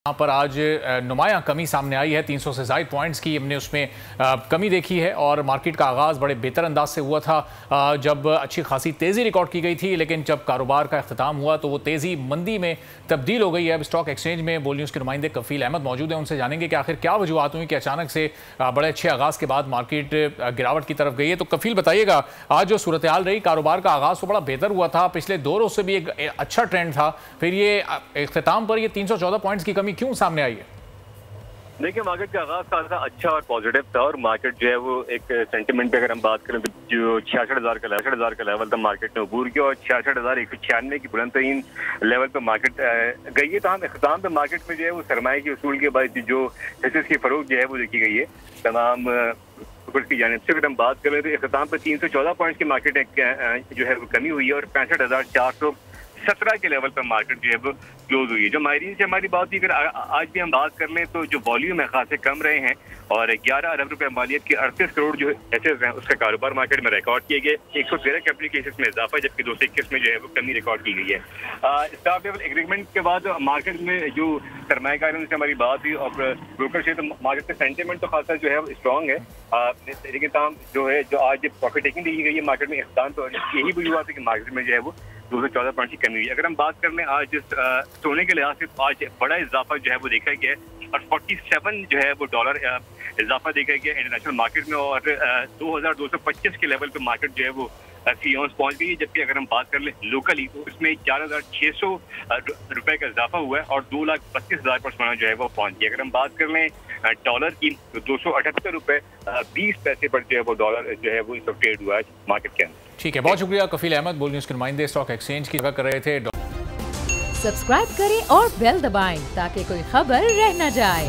यहाँ पर आज नुमायां कमी सामने आई है। 300 से ज़ायद पॉइंट्स की हमने उसमें कमी देखी है और मार्केट का आगाज़ बड़े बेहतर अंदाज से हुआ था जब अच्छी खासी तेज़ी रिकॉर्ड की गई थी, लेकिन जब कारोबार का अख्ताम हुआ तो वो तेज़ी मंदी में तब्दील हो गई है। अब स्टॉक एक्सचेंज में बोल न्यूज़ के नुमाइंदे कफील अहमद मौजूद हैं, उनसे जानेंगे कि आखिर क्या वजूहत हुई कि अचानक से बड़े अच्छे आगाज़ के बाद मार्केट गिरावट की तरफ गई है। तो कफील बताइएगा, आज जो सूरत हाल रही, कारोबार का आगाज़ तो बड़ा बेहतर हुआ था, पिछले 2 रोज़ से भी एक अच्छा ट्रेंड था, फिर ये अख्ताम पर ये 314 पॉइंट्स की कमी क्यों सामने आई है? देखिए, मार्केट का आगाज काफी अच्छा और पॉजिटिव था और मार्केट जो है वो एक सेंटीमेंट पे अगर हम बात करें तो जो 66,000 का लेवल था मार्केट ने अबूर किया और 66,196 की बुलंद तरीन लेवल पे मार्केट गई है। तो हम इख्तिताम पे मार्केट में जो है वो सरमाए के उसूल के बाद जो हिस्से की फरोख जो है वो देखी गई है तमाम की जानिब से। अगर हम बात करें तो इख्तिताम पे 314 पॉइंट्स की मार्केट जो है वो कमी हुई है और 65,417 के लेवल पर मार्केट जो है वो क्लोज हुई है। जो माहिरीन से हमारी बात हुई, अगर आज भी हम बात कर लें तो जो वॉल्यूम है खासे कम रहे हैं और 11 अरब रुपए मालियत के 38 करोड़ जो एसेट्स हैं उसका कारोबार मार्केट में रिकॉर्ड किए गए। 113 कैपिटल केसेस में इजाफा, जबकि 221 में जो है वो कमी रिकॉर्ड की गई है। स्टाफ लेवल एग्रीमेंट के बाद मार्केट में जो सरमायाकारों से हमारी बात हुई और ब्रोकर से, तो मार्केट का सेंटीमेंट तो खासा जो है वो स्ट्रॉन्ग है, लेकिन तमाम जो है जो आज प्रॉफिट टेकिंग दी गई है मार्केट में इख्तिताम, तो यही वजूहत है कि मार्केट में जो है वो 214 पॉइंट की कमी हुई है। अगर हम बात कर लें आज सोने के लिहाज से आज बड़ा इजाफा जो है वो देखा गया है और 47 जो है वो डॉलर इजाफा देखा गया इंटरनेशनल मार्केट में और 2225 के लेवल पे मार्केट जो है वो फी ऑन्स पहुंच गई है। जबकि अगर हम बात कर लें लोकली तो इसमें 4,600 रुपए का इजाफा हुआ है और 2,32,000 पर सोना जो है वो पहुंच गया। अगर हम बात कर लें डॉलर की तो 278 रुपए 20 पैसे पर जो है वो डॉलर जो है वो इस वक्त ट्रेड हुआ है मार्केट के अंदर। ठीक है, बहुत शुक्रिया कफील अहमद, बोल न्यूज़ के नुमाइंदे स्टॉक एक्सचेंज की जगह कर रहे थे। सब्सक्राइब करें और बेल दबाएं ताकि कोई खबर रह न जाए।